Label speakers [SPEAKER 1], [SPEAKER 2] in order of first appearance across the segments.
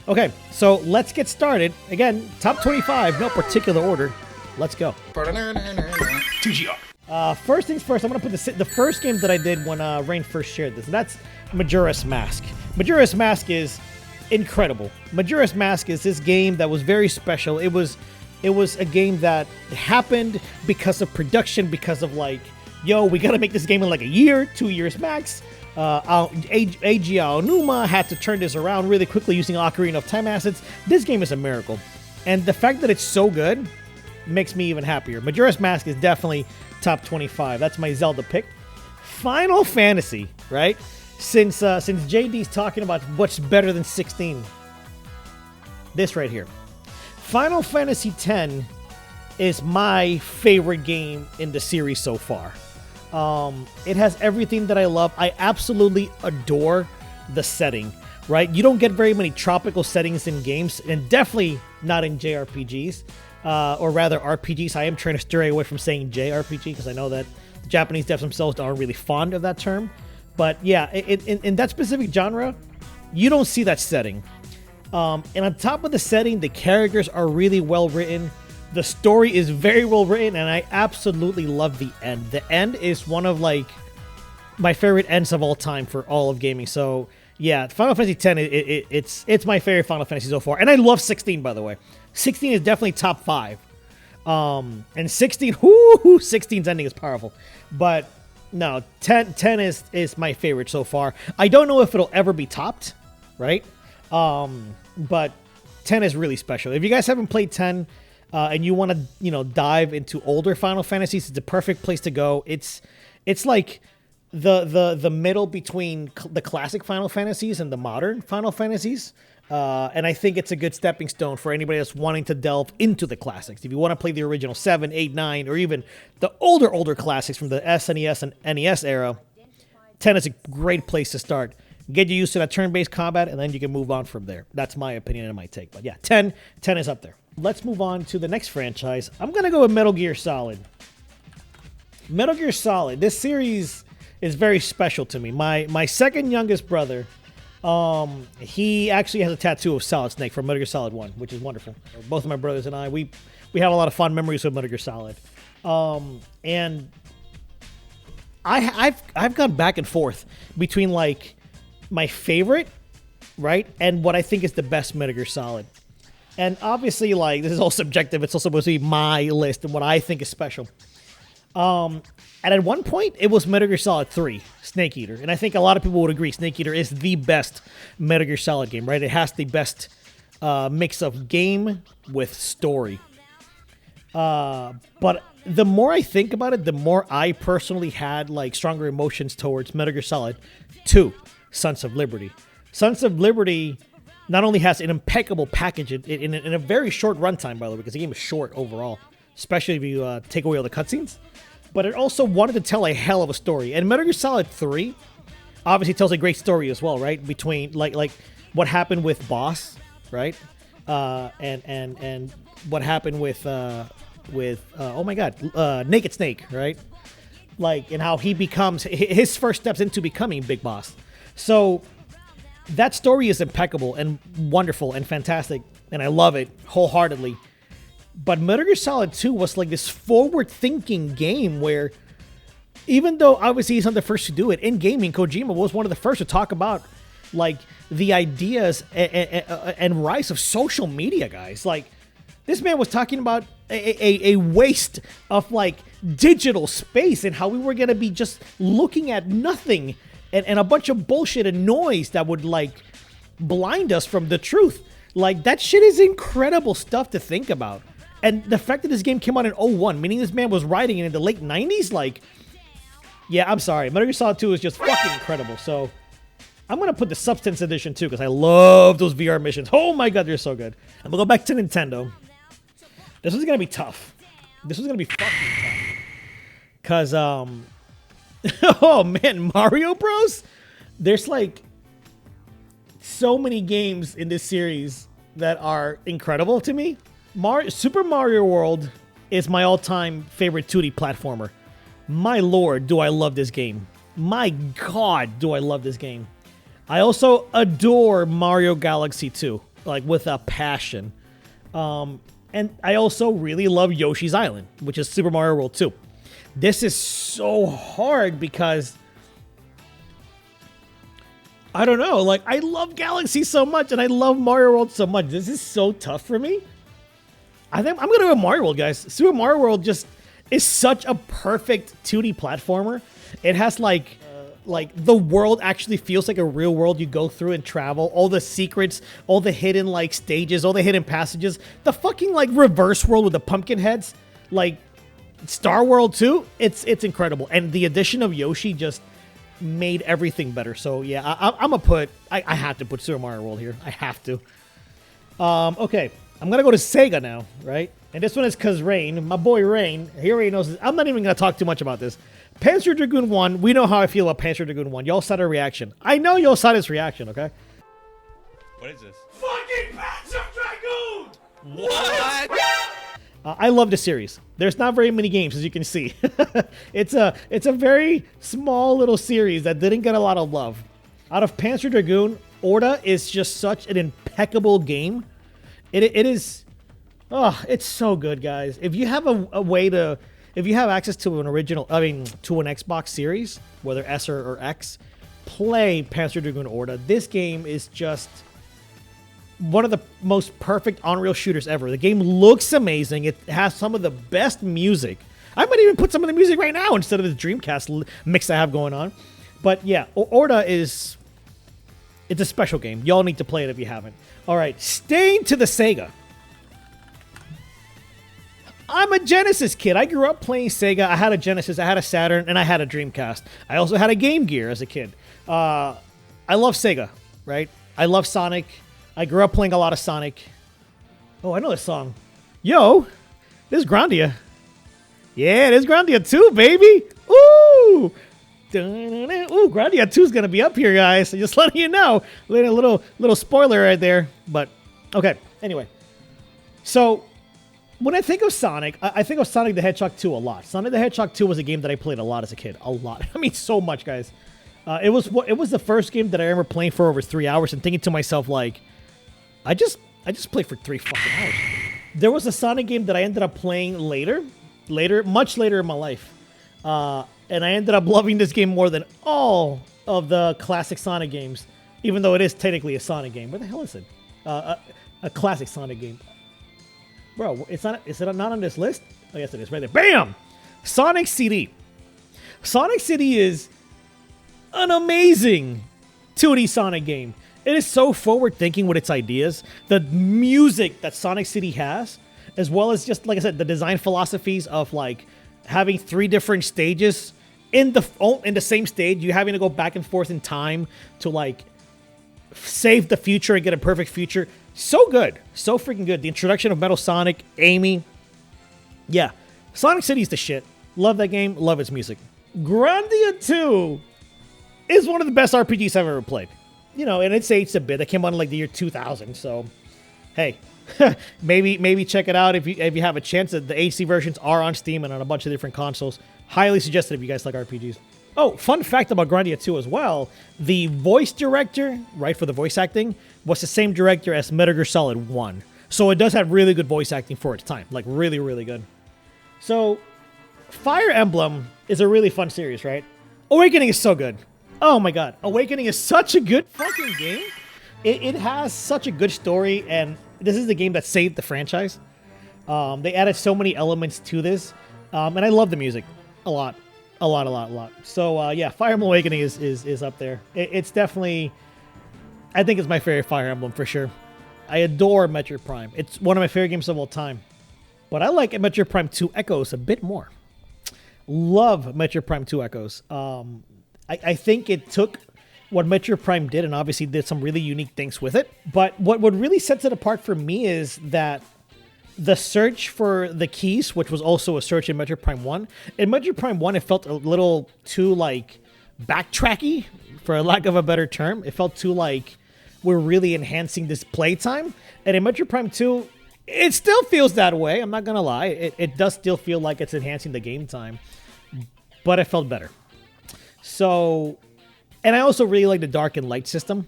[SPEAKER 1] Okay, so let's get started. Again, top 25, no particular order. Let's go.
[SPEAKER 2] 2GR.
[SPEAKER 1] First things first, I'm going to put the first game that I did when Rain first shared this, and that's Majora's Mask. Majora's Mask is incredible. Majora's Mask is this game that was very special. It was a game that happened because of production, because of like, yo, we got to make this game in like a year, 2 years max. Eiji Aonuma had to turn this around really quickly using Ocarina of Time assets. This game is a miracle. And the fact that it's so good makes me even happier. Majora's Mask is definitely top 25. That's my Zelda pick. Final Fantasy, right? Since JD's talking about what's better than 16. This right here. Final Fantasy X is my favorite game in the series so far. It has everything that I love. I absolutely adore the setting, right? You don't get very many tropical settings in games, and definitely not in JRPGs, or rather RPGs. I am trying to stray away from saying JRPG because I know that the Japanese devs themselves aren't really fond of that term. But yeah, in that specific genre, you don't see that setting. And on top of the setting, the characters are really well written. The story is very well written, and I absolutely love the end. The end is one of like my favorite ends of all time for all of gaming. So yeah, Final Fantasy X, it's my favorite Final Fantasy so far, and I love 16 by the way. 16 is definitely top 5. And 16, 16's ending is powerful, but no, 10 is my favorite so far. I don't know if it'll ever be topped, right? But 10 is really special. If you guys haven't played 10. And you want to, dive into older Final Fantasies, it's a perfect place to go. It's like the middle between the classic Final Fantasies and the modern Final Fantasies. And I think it's a good stepping stone for anybody that's wanting to delve into the classics. If you want to play the original 7, 8, 9, or even the older classics from the SNES and NES era, 10 is a great place to start. Get you used to that turn-based combat, and then you can move on from there. That's my opinion and my take. But yeah, 10 is up there. Let's move on to the next franchise. I'm going to go with Metal Gear Solid. Metal Gear Solid. This series is very special to me. My second youngest brother, he actually has a tattoo of Solid Snake from Metal Gear Solid 1, which is wonderful. Both of my brothers and I, we have a lot of fond memories with Metal Gear Solid. And I've gone back and forth between like my favorite, right, and what I think is the best Metal Gear Solid. And obviously, like, this is all subjective. It's also supposed to be my list and what I think is special. And at one point, it was Metal Gear Solid 3, Snake Eater. And I think a lot of people would agree Snake Eater is the best Metal Gear Solid game, right? It has the best mix of game with story. But the more I think about it, the more I personally had, like, stronger emotions towards Metal Gear Solid 2, Sons of Liberty. Sons of Liberty not only has an impeccable package in a very short runtime, by the way, because the game is short overall, especially if you take away all the cutscenes, but it also wanted to tell a hell of a story. And Metal Gear Solid 3 obviously tells a great story as well, right? Between like what happened with Boss, right? And what happened with oh my god, Naked Snake, right? Like, and how he becomes his first steps into becoming Big Boss. So that story is impeccable and wonderful and fantastic, and I love it wholeheartedly. But Metal Gear Solid 2 was like this forward-thinking game where, even though obviously he's not the first to do it, in gaming, Kojima was one of the first to talk about like the ideas and rise of social media, guys. Like, this man was talking about a waste of like digital space and how we were going to be just looking at nothing and a bunch of bullshit and noise that would like blind us from the truth. Like, that shit is incredible stuff to think about. And the fact that this game came out in 01, meaning this man was writing it in the late 90s, like, yeah, I'm sorry. Metal Gear Solid 2 is just fucking incredible. So I'm going to put the Substance Edition too, because I love those VR missions. Oh my god, they're so good. I'm going to go back to Nintendo. This one's going to be tough. This one's going to be fucking tough. Because, oh man, Mario Bros? There's like so many games in this series that are incredible to me. Super Mario World is my all-time favorite 2D platformer. My lord, do I love this game. My god, do I love this game. I also adore Mario Galaxy 2. like with a passion. And I also really love Yoshi's Island, which is Super Mario World 2. This is so hard because I don't know, like I love Galaxy so much and I love Mario World so much. This is so tough for me. I think I'm gonna go Mario World, guys. Super Mario World just is such a perfect 2D platformer. It has like the world actually feels like a real world you go through and travel. All the secrets, all the hidden like stages, all the hidden passages. The fucking like reverse world with the pumpkin heads, like Star World 2. It's incredible, and the addition of Yoshi just made everything better. So yeah, I'm gonna put. I have to put Super Mario World here. I have to. Okay. I'm going to go to Sega now, right? And this one is because Rain, my boy Rain, he already knows this. I'm not even going to talk too much about this. Panzer Dragoon 1, we know how I feel about Panzer Dragoon 1. Y'all saw a reaction. I know y'all saw this reaction, okay?
[SPEAKER 2] What is this?
[SPEAKER 3] Fucking Panzer Dragoon!
[SPEAKER 2] What?
[SPEAKER 1] I love the series. There's not very many games, as you can see. It's a very small little series that didn't get a lot of love. Out of Panzer Dragoon, Orta is just such an impeccable game. It is, oh, it's so good, guys. If you have a way to, if you have access to an original, to an Xbox series, whether S or X, play Panzer Dragoon Orta. This game is just one of the most perfect on-rail shooters ever. The game looks amazing. It has some of the best music. I might even put some of the music right now instead of the Dreamcast mix I have going on. But yeah, Orta is, it's a special game. Y'all need to play it if you haven't. All right, staying to the Sega. I'm a Genesis kid. I grew up playing Sega. I had a Genesis, I had a Saturn, and I had a Dreamcast. I also had a Game Gear as a kid. I love Sega, right? I love Sonic. I grew up playing a lot of Sonic. Oh, I know this song. Yo, this is Grandia. Yeah, this is Grandia 2, baby. Ooh. Ooh, Grandia 2 is going to be up here, guys. So just letting you know. A little spoiler right there. But, okay. Anyway. So, when I think of Sonic, I think of Sonic the Hedgehog 2 a lot. Sonic the Hedgehog 2 was a game that I played a lot as a kid. A lot. I mean, so much, guys. It was the first game that I remember playing for over 3 hours and thinking to myself, like, I just played for 3 fucking hours. There was a Sonic game that I ended up playing much later in my life. And I ended up loving this game more than all of the classic Sonic games, even though it is technically a Sonic game. Where the hell is it? A classic Sonic game. Bro, it's not. Is it not on this list? Oh, yes, it is. Right there. Bam! Sonic CD. Sonic CD is an amazing 2D Sonic game. It is so forward-thinking with its ideas. The music that Sonic City has, as well as just, like I said, the design philosophies of, like, having 3 different stages in the same stage, you having to go back and forth in time to, like, save the future and get a perfect future. So good. So freaking good. The introduction of Metal Sonic, Amy. Yeah. Sonic City is the shit. Love that game. Love its music. Grandia 2 is one of the best RPGs I've ever played. You know, and it's aged a bit. It came out in, like, the year 2000, so, hey. maybe check it out if you have a chance. The AC versions are on Steam and on a bunch of different consoles. Highly suggested if you guys like RPGs. Oh, fun fact about Grandia 2 as well. The voice director, right, for the voice acting, was the same director as Metal Gear Solid 1. So it does have really good voice acting for its time. Like, really, really good. So, Fire Emblem is a really fun series, right? Awakening is so good. Oh my god. Awakening is such a good fucking game. It has such a good story, and this is the game that saved the franchise. They added so many elements to this, and I love the music a lot. So, yeah, Fire Emblem Awakening is up there. It's definitely, I think it's my favorite Fire Emblem for sure. I adore Metroid Prime. It's one of my favorite games of all time. But I like Metroid Prime 2 Echoes a bit more. Love Metroid Prime 2 Echoes. I think it took what Metroid Prime did and obviously did some really unique things with it. But what really sets it apart for me is that the search for the keys, which was also a search in Metroid Prime 1. In Metroid Prime 1, it felt a little too, like, backtracky, for lack of a better term. It felt too, like, we're really enhancing this playtime. And in Metroid Prime 2, it still feels that way. I'm not going to lie. It does still feel like it's enhancing the game time. But it felt better. So, and I also really like the dark and light system.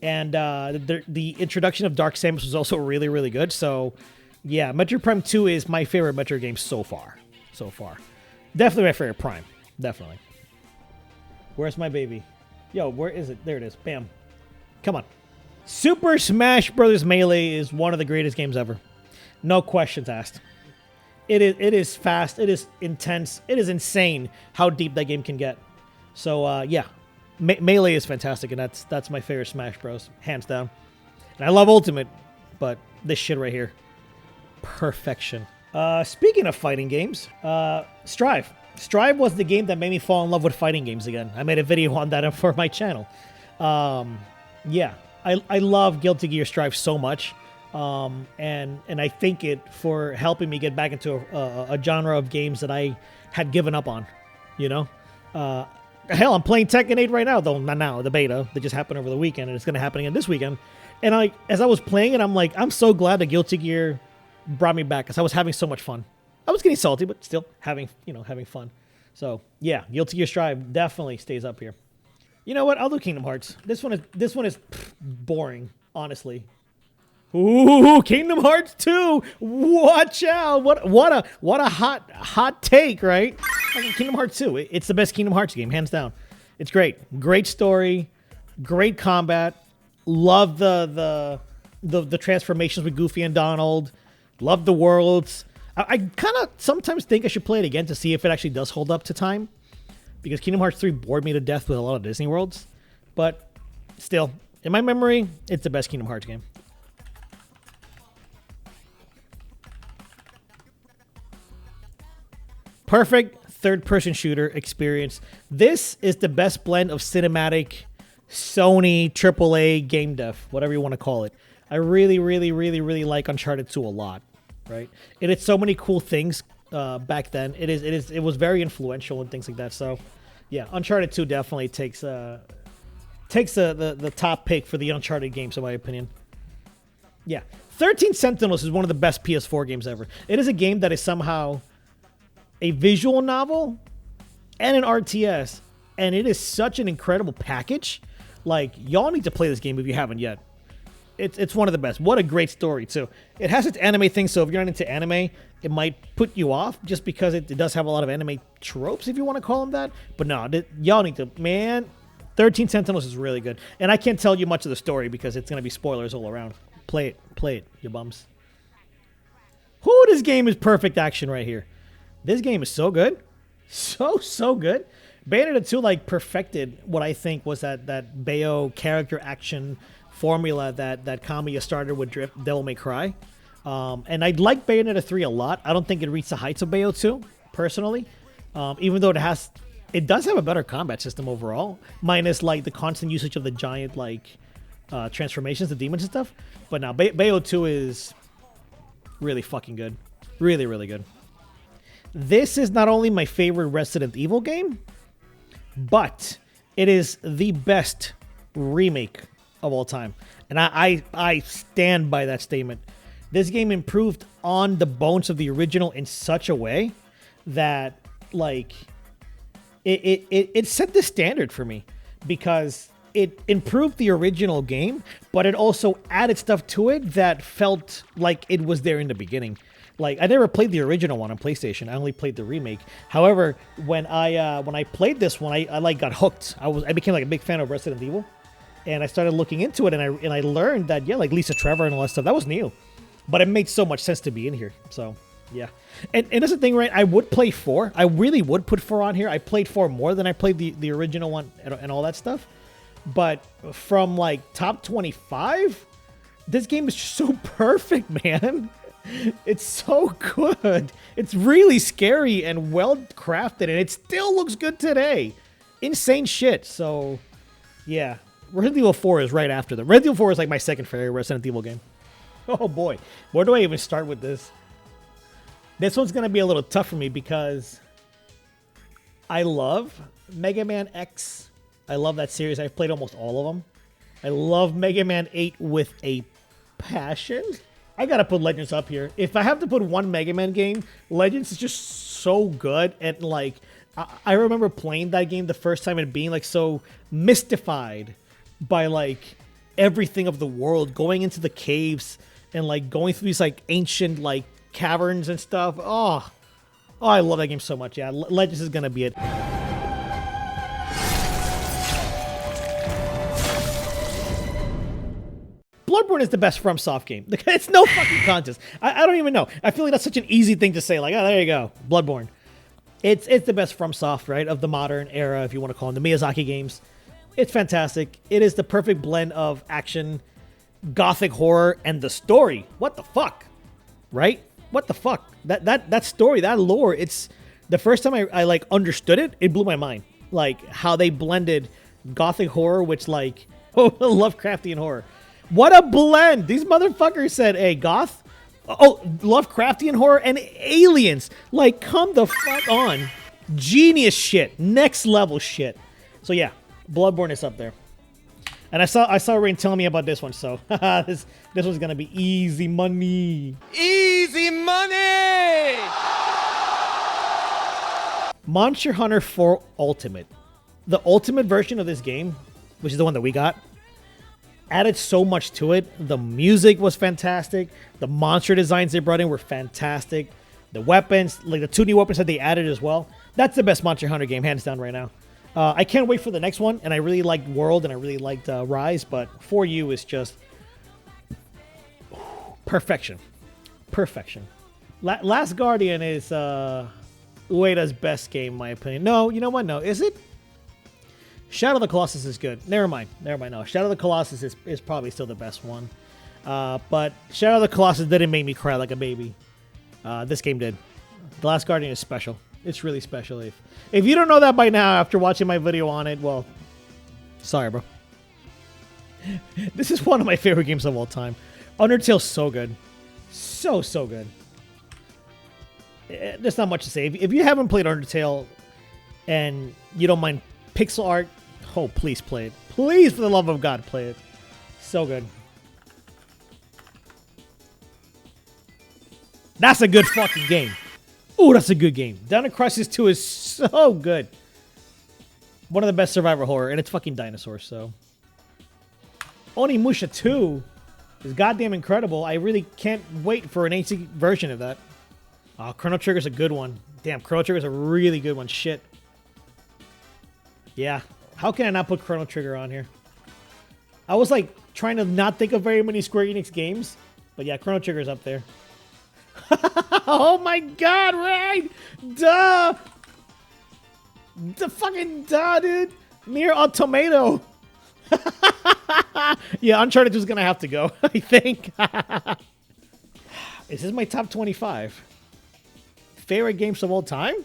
[SPEAKER 1] And the introduction of Dark Samus was also really, really good. So, yeah, Metroid Prime 2 is my favorite Metroid game so far. So far. Definitely my favorite Prime. Definitely. Where's my baby? Yo, where is it? There it is. Bam. Come on. Super Smash Bros. Melee is one of the greatest games ever. No questions asked. It is fast. It is intense. It is insane how deep that game can get. So, yeah. Melee is fantastic, and that's my favorite Smash Bros. Hands down. And I love Ultimate, but this shit right here. Perfection. Speaking of fighting games, Strive. Strive was the game that made me fall in love with fighting games again. I made a video on that for my channel. Yeah, I love Guilty Gear Strive so much. And I thank it for helping me get back into a genre of games that I had given up on, you know? Hell, I'm playing Tekken 8 right now, though not now, the beta that just happened over the weekend, and it's going to happen again this weekend. And as I was playing it, I'm like, I'm so glad that Guilty Gear brought me back because I was having so much fun. I was getting salty, but still having fun. So yeah, Guilty Gear Strive definitely stays up here. You know what? I'll do Kingdom Hearts. This one is boring, honestly. Ooh, Kingdom Hearts 2. Watch out. What a hot take, right? Kingdom Hearts 2. It's the best Kingdom Hearts game, hands down. It's great. Great story, great combat. Love the transformations with Goofy and Donald. Love the worlds. I kind of sometimes think I should play it again to see if it actually does hold up to time. Because Kingdom Hearts 3 bored me to death with a lot of Disney worlds. But still, in my memory, it's the best Kingdom Hearts game. Perfect third-person shooter experience. This is the best blend of cinematic, Sony, AAA, game dev, whatever you want to call it. I really, really, really, really like Uncharted 2 a lot, right? It had so many cool things back then. It was very influential and things like that. So, yeah, Uncharted 2 definitely takes the top pick for the Uncharted games, in my opinion. Yeah, 13 Sentinels is one of the best PS4 games ever. It is a game that is somehow a visual novel and an RTS, and it is such an incredible package. Like, y'all need to play this game if you haven't yet. It's one of the best. What a great story, too. It has its anime thing, so if you're not into anime, it might put you off just because it does have a lot of anime tropes, if you want to call them that. But no, y'all need to, man, 13 Sentinels is really good. And I can't tell you much of the story because it's going to be spoilers all around. Play it, you bums. This game is perfect action right here. This game is so good. So good. Bayonetta 2 like perfected what I think was that Bayo character action formula that Kamiya started with Devil May Cry. And I like Bayonetta 3 a lot. I don't think it reached the heights of Bayo 2, personally. Even though it does have a better combat system overall, minus like the constant usage of the giant like transformations, the demons and stuff. But now Bayo 2 is really fucking good. Really, really good. This is not only my favorite Resident Evil game, but it is the best remake of all time. And I stand by that statement. This game improved on the bones of the original in such a way that, like, it set the standard for me because it improved the original game, but it also added stuff to it that felt like it was there in the beginning. Like, I never played the original one on PlayStation. I only played the remake. However, when I played this one, I like got hooked. I became like a big fan of Resident Evil, and I started looking into it, and I learned that like Lisa Trevor and all that stuff, that was new, but it made so much sense to be in here. So yeah, and that's the thing, right? I would play 4. I really would put 4 on here. I played 4 more than I played the original one and all that stuff. But from like top 25, this game is just so perfect, man. It's so good. It's really scary and well crafted, and it still looks good today. Insane shit. So, yeah. Resident Evil 4 is right after them. Resident Evil 4 is like my second favorite Resident Evil game. Oh boy. Where do I even start with this? This one's going to be a little tough for me because I love Mega Man X. I love that series. I've played almost all of them. I love Mega Man 8 with a passion. I gotta put Legends up here. If I have to put one Mega Man game, Legends is just so good. And like, I remember playing that game the first time and being like so mystified by like everything of the world, going into the caves and like going through these like ancient like caverns and stuff. Oh, I love that game so much. Yeah, Legends is gonna be it. Bloodborne is the best FromSoft game. It's no fucking contest. I don't even know. I feel like that's such an easy thing to say. Like, oh, there you go, Bloodborne. It's the best FromSoft, right, of the modern era, if you want to call them the Miyazaki games. It's fantastic. It is the perfect blend of action, gothic horror, and the story. What the fuck, right? What the fuck? That story, that lore. It's the first time I like understood it. It blew my mind. Like how they blended gothic horror, which like Lovecraftian horror. What a blend! These motherfuckers said, hey, goth? Oh, Lovecraftian horror and aliens. Like, come the fuck on. Genius shit. Next level shit. So yeah, Bloodborne is up there. And I saw Rain telling me about this one, so this one's gonna be easy money.
[SPEAKER 3] Easy money!
[SPEAKER 1] Monster Hunter 4 Ultimate. The ultimate version of this game, which is the one that we got, added so much to it. The music was fantastic. The monster designs they brought in were fantastic. The weapons, like the 2 new weapons that they added as well. That's the best Monster Hunter game, hands down right now. I can't wait for the next one, and I really liked World, and I really liked Rise, but For You is just perfection. Perfection. Last Guardian is Ueda's best game, in my opinion. No, you know what? No, is it? Shadow of the Colossus is good. Never mind. No, Shadow of the Colossus is probably still the best one. But Shadow of the Colossus didn't make me cry like a baby. This game did. The Last Guardian is special. It's really special. If you don't know that by now after watching my video on it, well, sorry, bro. This is one of my favorite games of all time. Undertale's so good. So good. There's not much to say. If you haven't played Undertale and you don't mind pixel art, oh, please play it. Please, for the love of God, play it. So good. That's a good fucking game. Ooh, that's a good game. Dino Crisis 2 is so good. One of the best survival horror, and it's fucking dinosaurs, so. Onimusha 2 is goddamn incredible. I really can't wait for an HD version of that. Chrono Trigger's a good one. Damn, Chrono Trigger's a really good one. Shit. Yeah. How can I not put Chrono Trigger on here? I was like trying to not think of very many Square Enix games, but yeah, Chrono Trigger's up there. Oh my god, right? Duh! The fucking duh, dude! Nier Automata! Yeah, Uncharted 2 is gonna have to go, I think. Is this my top 25? Favorite games of all time?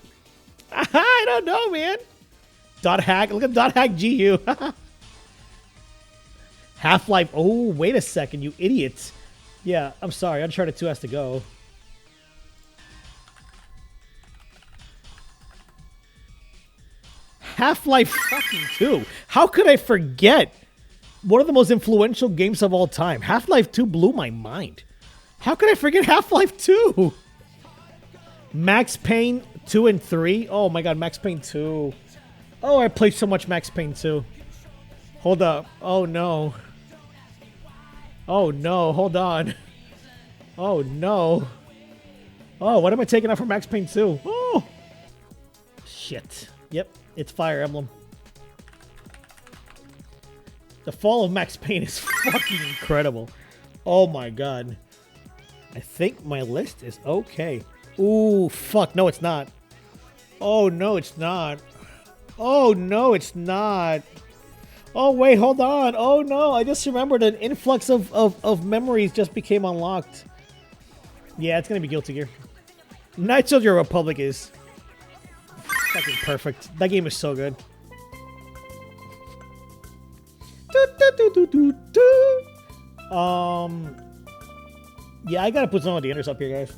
[SPEAKER 1] I don't know, man. Dot hack. Look at Dot hack GU. Half-Life. Oh, wait a second, you idiots. Yeah, I'm sorry. Uncharted 2 has to go. Half-Life fucking 2. How could I forget? One of the most influential games of all time. Half-Life 2 blew my mind. How could I forget Half-Life 2? Max Payne 2 and 3. Oh my god, Max Payne 2. Oh, I played so much Max Payne 2. Hold up. Oh no. Oh no, hold on. Oh no. Oh, what am I taking out for Max Payne 2? Oh! Shit. Yep, it's Fire Emblem. The Fall of Max Payne is fucking incredible. Oh my god. I think my list is okay. Ooh, fuck. No, it's not. Oh, no, it's not. Oh, no, it's not. Oh, wait, hold on. Oh, no, I just remembered an influx of memories just became unlocked. Yeah, it's going to be Guilty Gear. Knights of the Republic is fucking perfect. That game is so good. Yeah, I gotta put some of the others up here, guys.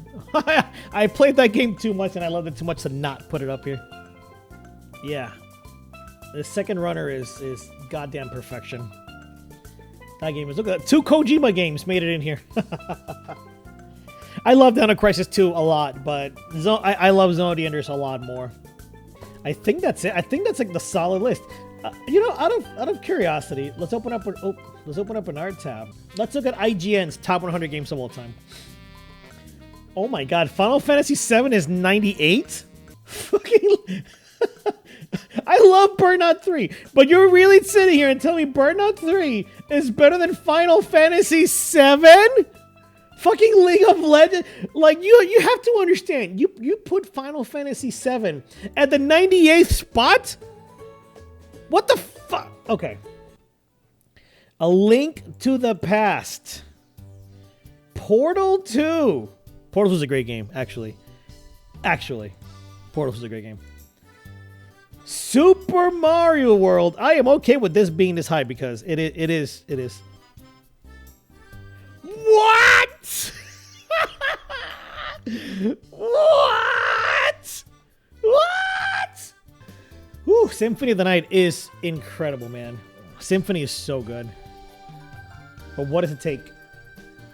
[SPEAKER 1] I played that game too much and I loved it too much to not put it up here. Yeah. The second runner is goddamn perfection. That game is... Look at that. 2 Kojima games made it in here. I love Dino Crisis 2 a lot, but I love Zone of the Enders a lot more. I think that's it. I think that's like the solid list. Out of curiosity, let's open up an art tab. Let's look at IGN's top 100 games of all time. Oh my God, Final Fantasy VII is 98. Fucking, I love Burnout 3, but you're really sitting here and telling me Burnout 3 is better than Final Fantasy VII? Fucking League of Legends, like you have to understand. You put Final Fantasy VII at the 98th spot. What the fuck? Okay. A Link to the Past. Portal 2. Portal was a great game, actually. Portal was a great game. Super Mario World. I am okay with this being this high because it is. What? What? Whew, Symphony of the Night is incredible, man. Symphony is so good. But what does it take?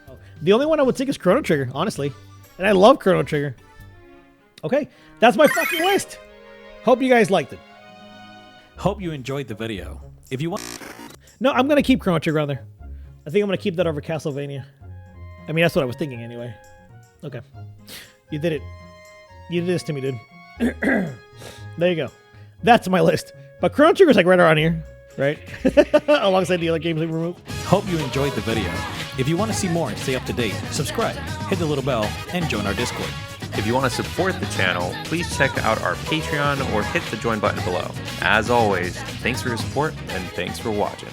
[SPEAKER 1] Oh, the only one I would take is Chrono Trigger, honestly. And I love Chrono Trigger. Okay, that's my fucking list. Hope you guys liked it.
[SPEAKER 4] Hope you enjoyed the video. If you want...
[SPEAKER 1] No, I'm going to keep Chrono Trigger on there. I think I'm going to keep that over Castlevania. I mean, that's what I was thinking anyway. Okay. You did it. You did this to me, dude. There you go. That's my list. But Chrono Trigger's like right around here, right? Alongside the other games we removed.
[SPEAKER 4] Hope you enjoyed the video. If you want to see more and stay up to date, subscribe, hit the little bell, and join our Discord.
[SPEAKER 5] If you want to support the channel, please check out our Patreon or hit the join button below. As always, thanks for your support and thanks for watching.